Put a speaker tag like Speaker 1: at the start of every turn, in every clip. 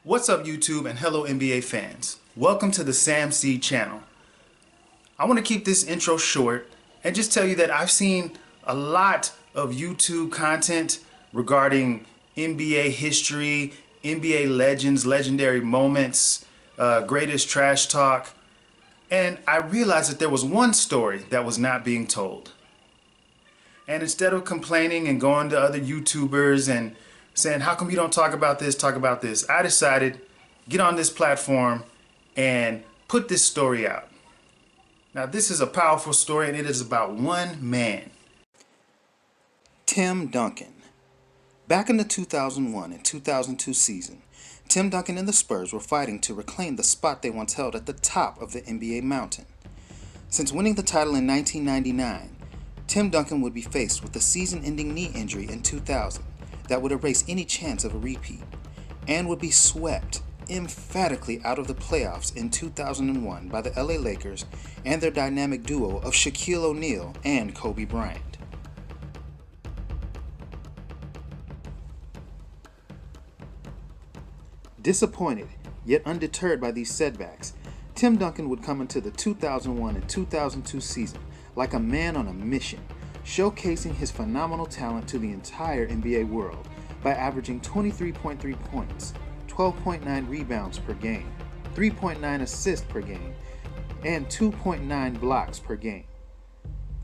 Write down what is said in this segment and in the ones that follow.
Speaker 1: What's up YouTube and hello NBA fans. Welcome to the Sam C channel. I want to keep this intro short and just tell you that I've seen a lot of YouTube content regarding NBA history, NBA legends, legendary moments, greatest trash talk, and I realized that there was one story that was not being told. And instead of complaining and going to other YouTubers and saying, how come you don't talk about this, I decided get on this platform and put this story out. Now this is a powerful story and it is about one man. Tim Duncan. Back in the 2001 and 2002 season, Tim Duncan and the Spurs were fighting to reclaim the spot they once held at the top of the NBA mountain. Since winning the title in 1999, Tim Duncan would be faced with a season-ending knee injury in 2000 that would erase any chance of a repeat, and would be swept emphatically out of the playoffs in 2001 by the LA Lakers and their dynamic duo of Shaquille O'Neal and Kobe Bryant. Disappointed, yet undeterred by these setbacks, Tim Duncan would come into the 2001 and 2002 season like a man on a mission, showcasing his phenomenal talent to the entire NBA world by averaging 23.3 points, 12.9 rebounds per game, 3.9 assists per game, and 2.9 blocks per game.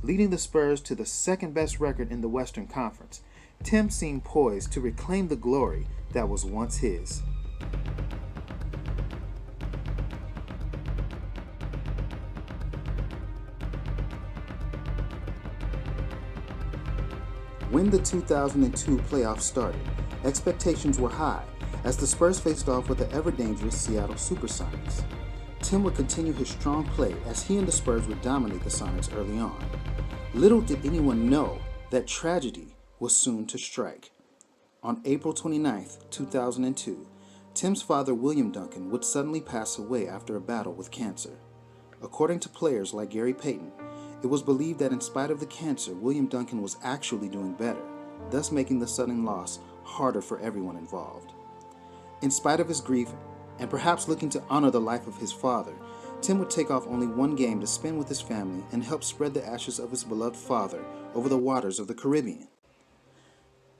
Speaker 1: Leading the Spurs to the second best record in the Western Conference, Tim seemed poised to reclaim the glory that was once his. When the 2002 playoffs started, expectations were high as the Spurs faced off with the ever-dangerous Seattle Supersonics. Tim would continue his strong play as he and the Spurs would dominate the Sonics early on. Little did anyone know that tragedy was soon to strike. On April 29, 2002, Tim's father, William Duncan, would suddenly pass away after a battle with cancer. According to players like Gary Payton, it was believed that in spite of the cancer, William Duncan was actually doing better, thus making the sudden loss harder for everyone involved. In spite of his grief, and perhaps looking to honor the life of his father, Tim would take off only one game to spend with his family and help spread the ashes of his beloved father over the waters of the Caribbean.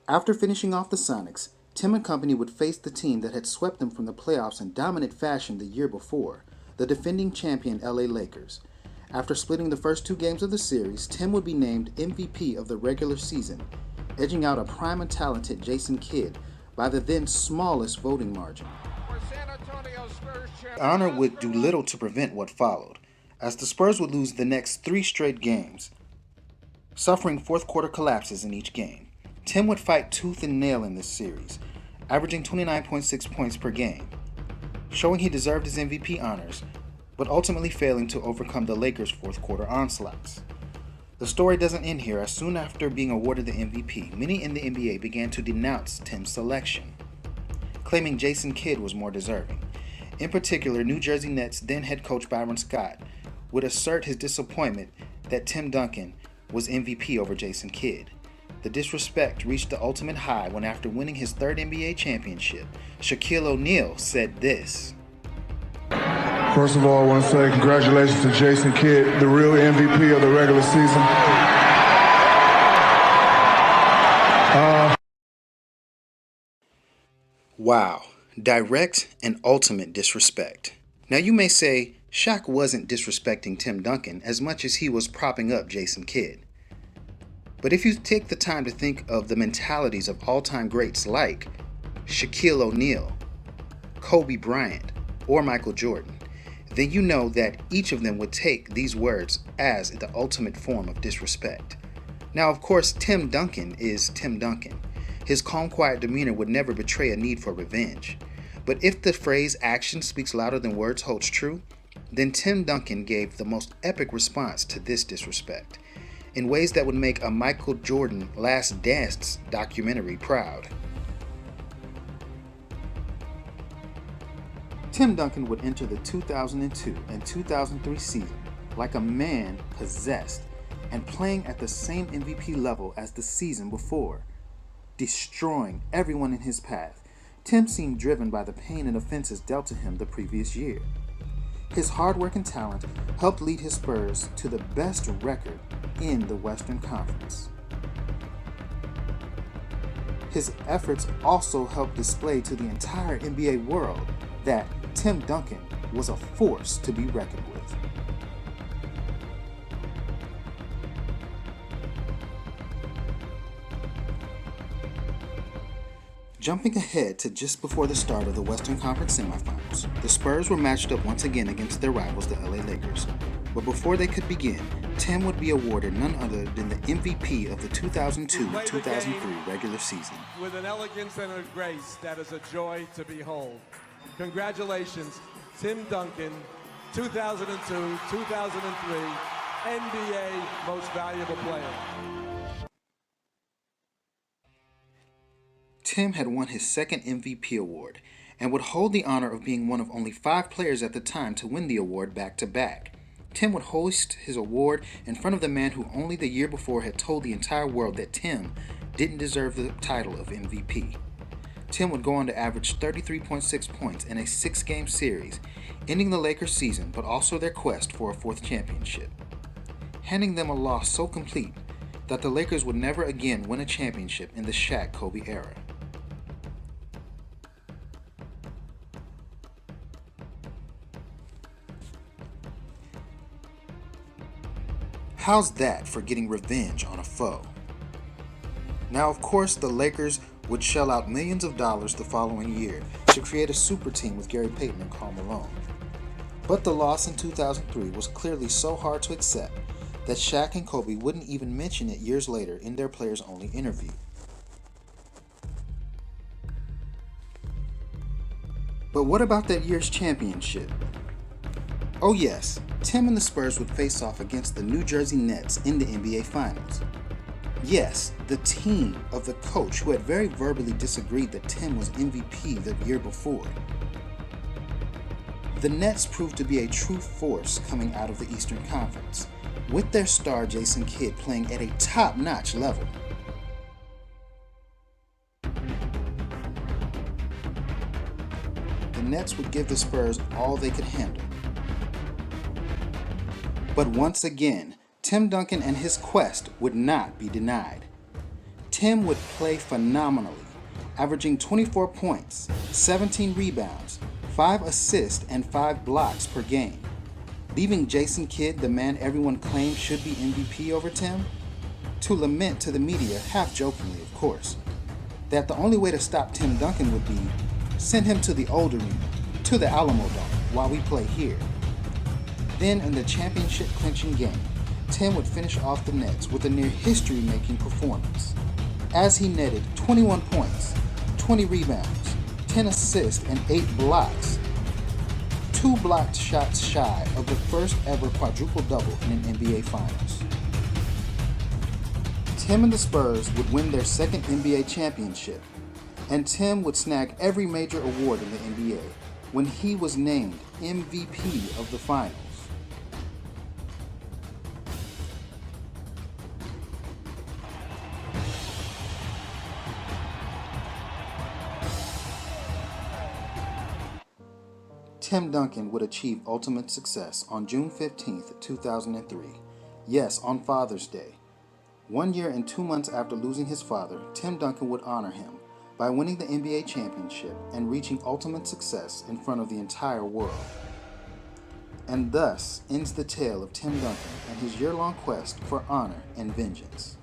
Speaker 1: After finishing off the Sonics, Tim and company would face the team that had swept them from the playoffs in dominant fashion the year before, the defending champion LA Lakers. After splitting the first two games of the series, Tim would be named MVP of the regular season, edging out a prime and talented Jason Kidd by the then smallest voting margin. The honor would do little to prevent what followed, as the Spurs would lose the next 3 straight games, suffering fourth quarter collapses in each game. Tim would fight tooth and nail in this series, averaging 29.6 points per game, showing he deserved his MVP honors, but ultimately failing to overcome the Lakers' fourth quarter onslaughts. The story doesn't end here, as soon after being awarded the MVP, many in the NBA began to denounce Tim's selection, claiming Jason Kidd was more deserving. In particular, New Jersey Nets then head coach Byron Scott would assert his disappointment that Tim Duncan was MVP over Jason Kidd. The disrespect reached the ultimate high when, after winning his third NBA championship, Shaquille O'Neal said this.
Speaker 2: First of all, I want to say congratulations to Jason Kidd, the real MVP of the regular season.
Speaker 1: Wow, direct and ultimate disrespect. Now you may say Shaq wasn't disrespecting Tim Duncan as much as he was propping up Jason Kidd. But if you take the time to think of the mentalities of all-time greats like Shaquille O'Neal, Kobe Bryant, or Michael Jordan, then you know that each of them would take these words as the ultimate form of disrespect. Now, of course, Tim Duncan is Tim Duncan. His calm, quiet demeanor would never betray a need for revenge. But if the phrase "action speaks louder than words" holds true, then Tim Duncan gave the most epic response to this disrespect, in ways that would make a Michael Jordan Last Dance documentary proud. Tim Duncan would enter the 2002 and 2003 season like a man possessed and playing at the same MVP level as the season before, destroying everyone in his path. Tim seemed driven by the pain and offenses dealt to him the previous year. His hard work and talent helped lead his Spurs to the best record in the Western Conference. His efforts also helped display to the entire NBA world that Tim Duncan was a force to be reckoned with. Jumping ahead to just before the start of the Western Conference semifinals, the Spurs were matched up once again against their rivals, the LA Lakers. But before they could begin, Tim would be awarded none other than the MVP of the 2002-2003 regular season.
Speaker 3: With an elegance and a grace that is a joy to behold. Congratulations, Tim Duncan, 2002-2003 NBA Most Valuable Player.
Speaker 1: Tim had won his second MVP award and would hold the honor of being one of only 5 players at the time to win the award back-to-back. Tim would hoist his award in front of the man who only the year before had told the entire world that Tim didn't deserve the title of MVP. Tim would go on to average 33.6 points in a 6-game series, ending the Lakers' season but also their quest for a 4th championship, handing them a loss so complete that the Lakers would never again win a championship in the Shaq-Kobe era. How's that for getting revenge on a foe? Now, of course, the Lakers would shell out millions of dollars the following year to create a super team with Gary Payton and Karl Malone. But the loss in 2003 was clearly so hard to accept that Shaq and Kobe wouldn't even mention it years later in their players-only interview. But what about that year's championship? Oh yes, Tim and the Spurs would face off against the New Jersey Nets in the NBA Finals. Yes, the team of the coach who had very verbally disagreed that Tim was MVP the year before. The Nets proved to be a true force coming out of the Eastern Conference, with their star Jason Kidd playing at a top-notch level. The Nets would give the Spurs all they could handle. But once again, Tim Duncan and his quest would not be denied. Tim would play phenomenally, averaging 24 points, 17 rebounds, 5 assists, and 5 blocks per game, leaving Jason Kidd, the man everyone claimed should be MVP over Tim, to lament to the media, half-jokingly of course, that the only way to stop Tim Duncan would be send him to the old arena, to the Alamo Dome, while we play here. Then in the championship-clinching game, Tim would finish off the Nets with a near history-making performance, as he netted 21 points, 20 rebounds, 10 assists, and 8 blocks, 2 blocked shots shy of the first ever quadruple-double in an NBA Finals. Tim and the Spurs would win their second NBA championship, and Tim would snag every major award in the NBA when he was named MVP of the Finals. Tim Duncan would achieve ultimate success on June 15, 2003. Yes, on Father's Day. 1 year and 2 months after losing his father, Tim Duncan would honor him by winning the NBA championship and reaching ultimate success in front of the entire world. And thus ends the tale of Tim Duncan and his year-long quest for honor and vengeance.